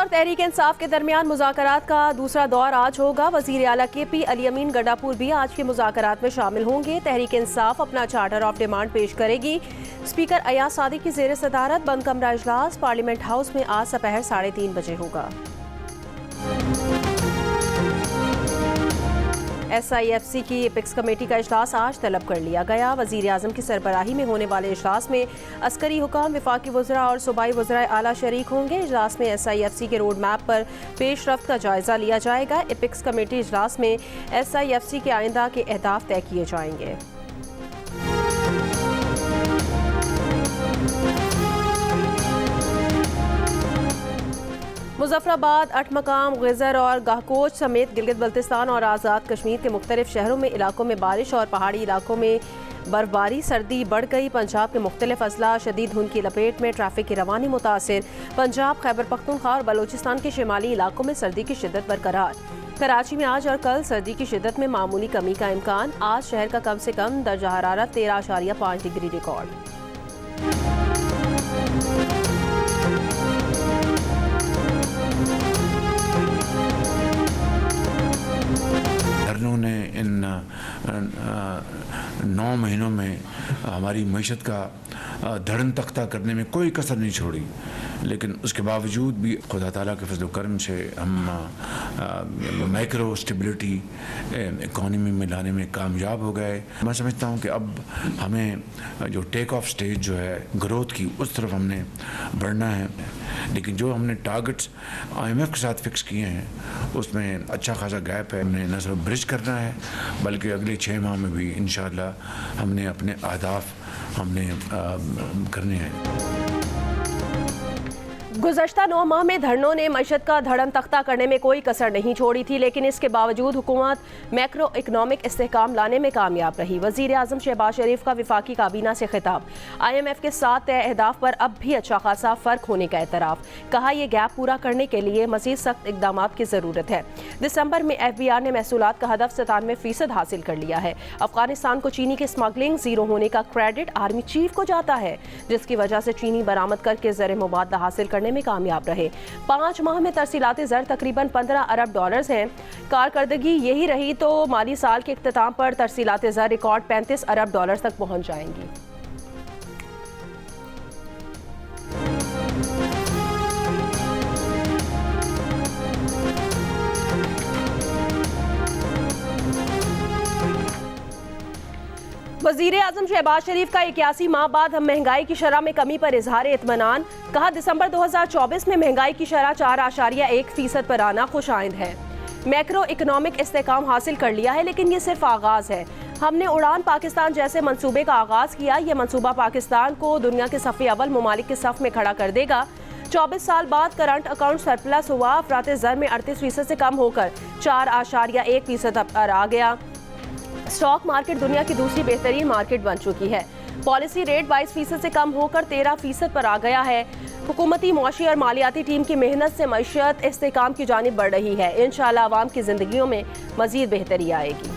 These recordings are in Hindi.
और तहरीक इंसाफ के दरमियान मुज़ाकरात का दूसरा दौर आज होगा। वज़ीर आला KP अली अमीन गंडापुर भी आज के मुज़ाकरात में शामिल होंगे। तहरीक इंसाफ अपना चार्टर ऑफ डिमांड पेश करेगी। स्पीकर अयाज सादी की ज़ेर सदारत बंद कमरा इजलास पार्लियामेंट हाउस में आज दोपहर 3:30 बजे होगा। SIFC की एपिक्स कमेटी का इजलास आज तलब कर लिया गया। वज़ीर आज़म की सरबराही में होने वाले इजलास में अस्करी हुकाम, विफाकी वज़रा और सूबाई वज़रा आला शरीक होंगे। इजलास में SIFC के रोड मैप पर पेशरफ्त का जायज़ा लिया जाएगा। एपिक्स कमेटी इजलास में SIFC के आइंदा के अहदाफ तय किए जाएंगे। मुजफ्फराबाद, अठमकाम, गजर और गाहकोच समेत गिलगित बल्तिस्तान और आज़ाद कश्मीर के मुख्तलिफ शहरों में इलाकों में बारिश और पहाड़ी इलाकों में बर्फबारी। सर्दी बढ़ गई। पंजाब के मुख्तलिफ अजला शदीद धुंध की लपेट में। ट्रैफिक की रवानी मुतासिर। पंजाब, खैबर पख्तूनख्वा और बलोचिस्तान के शिमाली इलाकों में सर्दी की शिद्दत बरकरार। कराची में आज और कल सर्दी की शिद्दत में मामूली कमी का इम्कान। आज शहर का कम से कम दर्जा हरारत 13.5 डिग्री रिकॉर्ड। धरनों ने इन 9 महीनों में हमारी मईशत का धड़न तख्ता करने में कोई कसर नहीं छोड़ी, लेकिन उसके बावजूद भी खुदा ताला के फजल करम से हम माइक्रो स्टेबिलिटी इकॉनमी में लाने में कामयाब हो गए। मैं समझता हूँ कि अब हमें जो टेक ऑफ स्टेज जो है ग्रोथ की, उस तरफ हमने बढ़ना है। लेकिन जो हमने टारगेट्स IMF के साथ फिक्स किए हैं उसमें अच्छा खासा गैप है। हमने न सिर्फ ब्रिज करना है बल्कि अगले 6 माह में भी इंशाअल्लाह हमने अपने अहदाफ हमने करने हैं। गुज़श्ता 9 माह में धरनों ने मईशत का धड़न तख्ता करने में कोई कसर नहीं छोड़ी थी, लेकिन इसके बावजूद हुकूमत मैक्रो इकनॉमिक इस्तेहकाम लाने में कामयाब रही। वज़ीर आज़म शहबाज शरीफ का विफाकी काबीना से खिताब। IMF के साथ तय अहदाफ पर अब भी अच्छा खासा फ़र्क होने का एतराफ़। कहा यह गैप पूरा करने के लिए मज़ीद सख्त इक़दाम की ज़रूरत है। दिसंबर में FBR ने महसूलात का हदफ 97% हासिल कर लिया है। अफगानिस्तान को चीनी की स्मगलिंग ज़ीरो होने का क्रेडिट आर्मी चीफ को जाता है, जिसकी वजह से चीनी बरामद करके ज़र मुबादला हासिल करने में कामयाब रहे। 5 माह में तरसीलाते ज़र तकरीबन $15 अरब हैं। कारकर्दगी यही रही तो माली साल के इख्तिताम पर तरसीलाते ज़र रिकॉर्ड $35 अरब तक पहुंच जाएंगी। वज़ीर आज़म शहबाज शरीफ का 81 माह बाद हम महंगाई की शरह में कमी पर इजहार इत्मीनान। कहा दिसंबर 2024 में महंगाई की शरह 4.1% पर आना खुशाइंद है। मैक्रो इकनॉमिक इस्तेहकाम हासिल कर लिया है, लेकिन ये सिर्फ आगाज़ है। हमने उड़ान पाकिस्तान जैसे मंसूबे का आगाज़ किया। यह मंसूबा पाकिस्तान को दुनिया के सफ़े अव्वल ममालिक के सफ़ में खड़ा कर देगा। 24 साल बाद करंट अकाउंट सरप्लस हुआ। अफराते ज़र में 38% से कम होकर 4.1% पर आ गया। स्टॉक मार्केट दुनिया की दूसरी बेहतरीन मार्केट बन चुकी है। पॉलिसी रेट 22% से कम होकर 13% पर आ गया है। हुकूमती, मुआशी और मालियाती टीम की मेहनत से मईशत इस्तेहकाम की जानिब बढ़ रही है। इंशाअल्लाह आवाम की जिंदगियों में मजीद बेहतरी आएगी।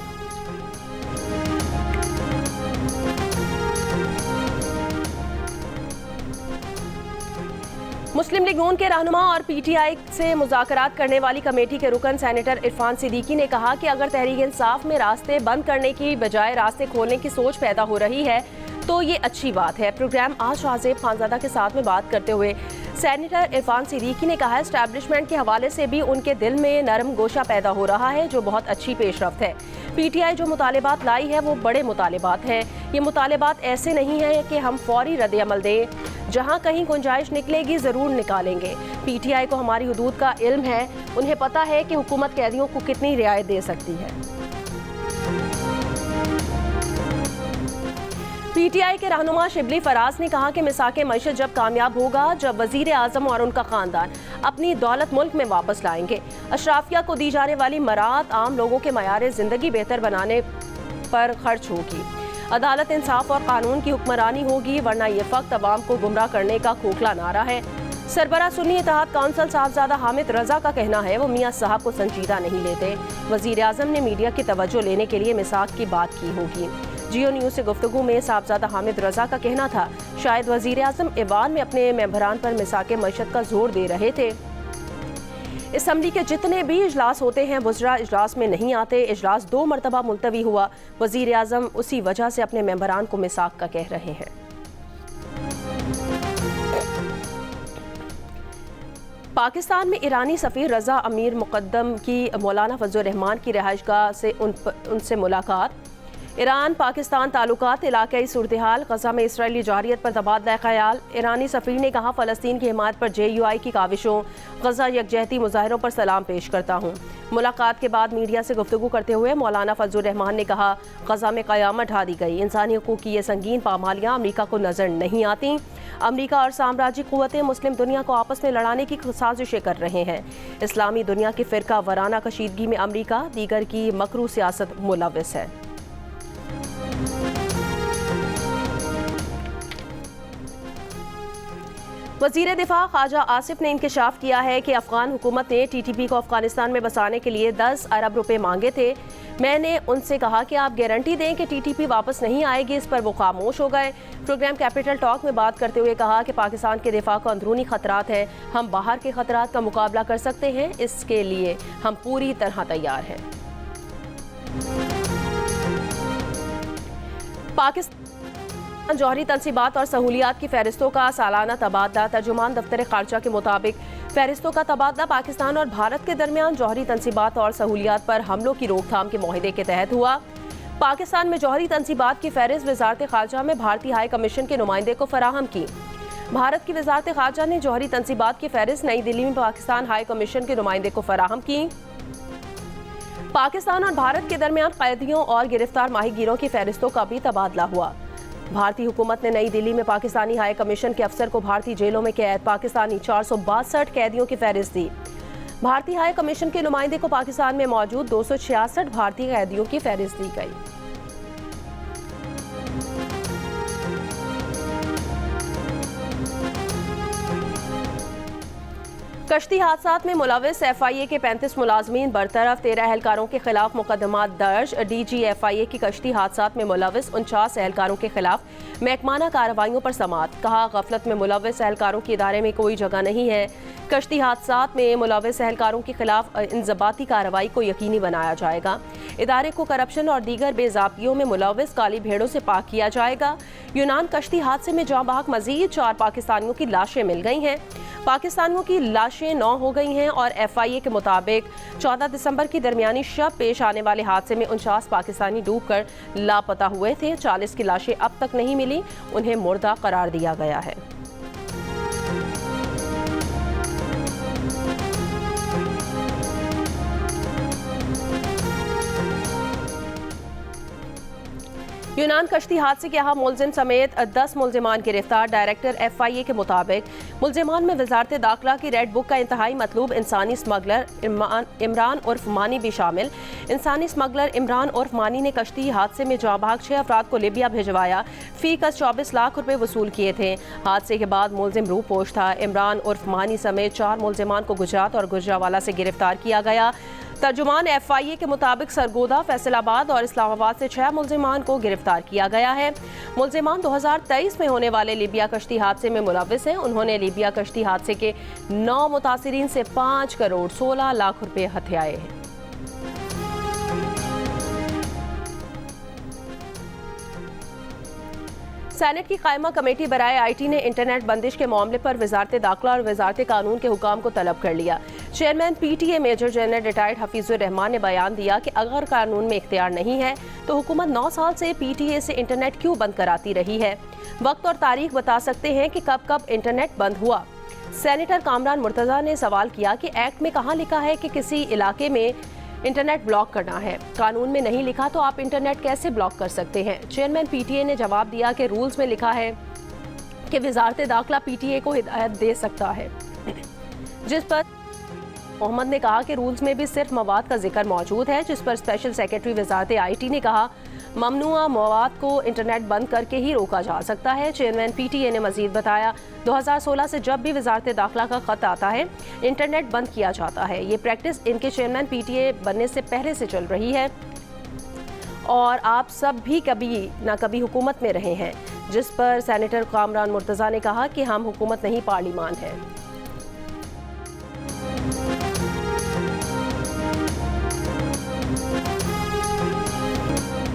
मुस्लिम लीग नून के रहनुमा और PTI से मुज़ाकरात करने वाली कमेटी के रुकन सेनेटर इरफान सिद्दीकी ने कहा कि अगर तहरीक इंसाफ में रास्ते बंद करने की बजाय रास्ते खोलने की सोच पैदा हो रही है तो ये अच्छी बात है। प्रोग्राम आज शाहजेब खानज़ादा के साथ में बात करते हुए सेनेटर इरफान सिद्दीकी ने कहा एस्टैब्लिशमेंट के हवाले से भी उनके दिल में नरम गोशा पैदा हो रहा है, जो बहुत अच्छी पेशरफ्त है। PTI जो मुतालिबात लाई है वो बड़े मुतालिबात हैं। ये मुतालिबात ऐसे नहीं हैं कि हम फौरी रद्द-ए-अमल दें। जहाँ कहीं गुंजाइश निकलेगी ज़रूर निकालेंगे। PTI को हमारी हुदूद का इल्म है। उन्हें पता है कि हुकूमत कैदियों को कितनी रियायत दे सकती है। PTI के रहनुमा शिबली फराज ने कहा कि मिसाके मईशत जब कामयाब होगा जब वज़ीर आज़म और उनका ख़ानदान अपनी दौलत मुल्क में वापस लाएंगे। अशराफिया को दी जाने वाली मरात आम लोगों के मयार ज़िंदगी बेहतर बनाने पर खर्च होगी। अदालत, इंसाफ और कानून की हुक्मरानी होगी, वरना ये फ़क्त अवाम को गुमराह करने का खोखला नारा है। सरबरा सुन्नी इत्तेहाद काउंसिल साहबजादा हामिद रजा का कहना है वो मियाँ साहब को संजीदा नहीं लेते। वज़ीर आज़म ने मीडिया की तवज्जो लेने के लिए मिसाक की बात की होगी। जियो न्यूज़ से गुफ्तगू में साहबजादा हामिद रजा का कहना था शायद वज़ीर आज़म ऐवान में अपने मेंबरान पर मिसाके मईशत का जोर दे रहे थे। असम्बली के जितने भी इजलास होते हैं वज़रा इजलास में नहीं आते। इजलास 2 मरतबा मुलतवी हुआ। वज़ीर आज़म उसी वजह से अपने मेंबरान को मिसाक का कह रहे हैं। पाकिस्तान में ईरानी सफ़ीर रज़ा अमीर मुक़द्दम की मौलाना फजल रहमान की रिहाइशगाह से उनसे मुलाकात। ईरान पाकिस्तान ताल्लुकात, इलाकाई सूरत-ए-हाल, गज़ा में इसराइली जारियत पर तबादला ख्याल। ईरानी सफ़ीर ने कहा, फ़लस्तीन की हिमायत पर JUI की काविशों, गज़ा यकजहती मुजाहिरों पर सलाम पेश करता हूँ। मुलाकात के बाद मीडिया से गुफ्तगू करते हुए मौलाना फजल रहमान ने कहा, गज़ा में क़यामत ढा दी गई। इंसानी हुकूक़ की ये संगीन पामालियाँ अमरीका को नज़र नहीं आती। अमरीका और साम्राज्य क़ुव्वतें मुस्लिम दुनिया को आपस में लड़ाने की साजिशें कर रहे हैं। इस्लामी दुनिया की फ़िरका वराना कशीदगी में अमरीका दीगर की मकरू सियासत मुलव्वस है। वज़ीर दिफा ख्वाजा आसिफ ने इंकशाफ किया है कि अफगान हुकूमत ने TTP को अफगानिस्तान में बसाने के लिए 10 अरब रुपए मांगे थे। मैंने उनसे कहा कि आप गारंटी दें कि TTP वापस नहीं आएगी। इस पर वो खामोश हो गए। प्रोग्राम कैपिटल टॉक में बात करते हुए कहा कि पाकिस्तान के दिफा को अंदरूनी खतरात हैं, हम बाहर के खतरात का मुकाबला कर सकते हैं, इसके लिए हम पूरी तरह तैयार हैं। पाकिस्तान जौहरी तनसीबात और सहूलियात की फहरिस्तों का सालाना तबादला। तर्जुमान दफ्तर खारजा के मुताबिक फहरिस्तों का तबादला पाकिस्तान और भारत के दरमियान जौहरी तनसीबात और सहूलियात पर हमलों की रोकथाम के मुआहदे के तहत हुआ। पाकिस्तान में जौहरी तनसीबात की फहरिस्त वजारत खारजा में भारतीय हाई कमीशन के नुमाइंदे को फराहम की। भारत की वजारत खारजा ने जौहरी तनसीबात की फहरिस्त नई दिल्ली में पाकिस्तान हाई कमीशन के नुमाइंदे को फराहम की। पाकिस्तान और भारत के दरमियान कैदियों और गिरफ्तार माहीगीरों की फहरिस्तों का भी तबादला हुआ। भारतीय हुकूमत ने नई दिल्ली में पाकिस्तानी हाई कमीशन के अफसर को भारतीय जेलों में कैद पाकिस्तानी 462 कैदियों की फहरिस्त दी। भारतीय हाई कमीशन के नुमाइंदे को पाकिस्तान में मौजूद 266 भारतीय कैदियों की फहरिस्त दी गई। कश्ती हादसात में मुलविस FIA के 35 मुलाजमीन बरतरफ, 13 एहलकारों के खिलाफ मुकदमात दर्ज। DG FIA की कश्ती हादसात में मुलविस 49 एहलकारों के खिलाफ महकमाना कार्रवाइयों पर समाअत। कहा, गफलत में मुलविस एहलकारों की इदारे में कोई जगह नहीं है। कश्ती हादसात में मुलविस एहलकारों के खिलाफ इंजबाती कार्रवाई को यकीनी बनाया जाएगा। इदारे को करप्शन और दीगर बेजाबियों में मुलविस काली भेड़ों से पाक किया जाएगा। यूनान कश्ती हादसे में जाँ बहक मजीद 4 पाकिस्तानियों की लाशें मिल गई हैं। पाकिस्तानियों की लाशें 9 हो गई हैं और FIA के मुताबिक 14 दिसंबर की दरमियानी शब पेश आने वाले हादसे में 49 पाकिस्तानी डूबकर लापता हुए थे। 40 की लाशें अब तक नहीं मिली, उन्हें मुर्दा करार दिया गया है। यूनान कश्ती हादसे के अहम मुलजिम समेत 10 मुलजिमान गिरफ्तार। डायरेक्टर FIA के मुताबिक मुलजिमान में वजारत दाखिला की रेड बुक का इंतहाई मतलूब इंसानी स्मगलर इमरान उर्फ मानी भी शामिल। इंसानी स्मगलर इमरान उर्फ मानी ने कश्ती हादसे में जाँ बहक 6 अफराद को लीबिया भिजवाया, फी कस 24 लाख रुपए वसूल किए थे। हादसे के बाद मुलजिम रूपोश था। इमरान उर्फ मानी समेत 4 मुलजिमान को गुजरात और गुजरावाला से गिरफ्तार किया गया। तर्जुमान FIA के मुताबिक सरगोदा, फैसलाबाद और इस्लामाबाद से 6 मुलजिमान को गिरफ्तार किया गया है। मुलजिमान 2023 में होने वाले लीबिया कश्ती हादसे में मुलविस हैं। उन्होंने लीबिया कश्ती हादसे के 9 मुतासिरीन से 5 करोड़ 16 लाख रुपए हथियाए हैं। सेनेट की कायमा कमेटी बराए IT ने इंटरनेट बंदिश के मामले पर वजारत दाखिला और वजारत कानून के हुकाम को तलब कर लिया। Chairman PTA major general retired Hafeezur Rahman ने बयान दिया कि अगर कानून में इख्तियार नहीं है तो हुकूमत 9 साल से PTA से इंटरनेट क्यों बंद कराती रही है। वक्त और तारीख बता सकते हैं कि कब कब इंटरनेट बंद हुआ। सेनेटर कामरान मुर्तज़ा ने सवाल किया कि एक्ट में कहाँ लिखा है कि किसी इलाके में इंटरनेट ब्लॉक करना है। कानून में नहीं लिखा तो आप इंटरनेट कैसे ब्लॉक कर सकते हैं। चेयरमैन PTA ने जवाब दिया कि रूल्स में लिखा है कि वजारत दाखिला PTA को हिदायत दे सकता है, जिस पर मोहम्मद ने कहा कि रूल्स में भी सिर्फ मवाद का जिक्र मौजूद है, जिस पर स्पेशल सेक्रेटरी वजारत IT ने कहा ममनुआ मवाद को इंटरनेट बंद करके ही रोका जा सकता है। चेयरमैन PTA ने मजीद बताया 2016 से जब भी वजारत दाखिला का खत आता है इंटरनेट बंद किया जाता है। ये प्रैक्टिस इनके चेयरमैन PTA बनने से पहले से चल रही है और आप सब भी कभी ना कभी हुकूमत में रहे हैं, जिस पर सेनेटर कामरान मुर्तज़ा ने कहा कि हम हुकूमत नहीं पार्लिमान है।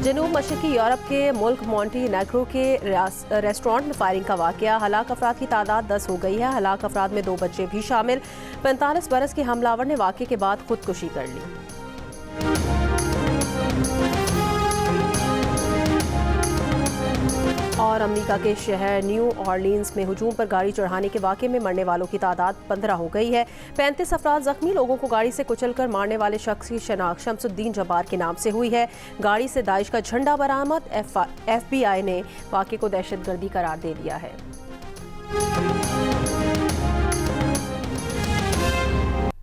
जनूब मशरकी यूरोप के मुल्क मॉन्टीनेग्रो के रेस्टोरेंट में फायरिंग का वाकया। हलाक अफराद की तादाद 10 हो गई है। हलाक अफराद में 2 बच्चे भी शामिल। 45 बरस के हमलावर ने वाकये के बाद खुदकुशी कर ली। और अमेरिका के शहर न्यू ऑरलीन्स में हुजूम पर गाड़ी चढ़ाने के वाक़े में मरने वालों की तादाद 15 हो गई है। 35 अफराद जख्मी। लोगों को गाड़ी से कुचलकर मारने वाले शख्स की शनाख्त शमसुद्दीन जब्बार के नाम से हुई है। गाड़ी से दाइश का झंडा बरामद। FBI ने वाक़े को दहशतगर्दी करार दे दिया है।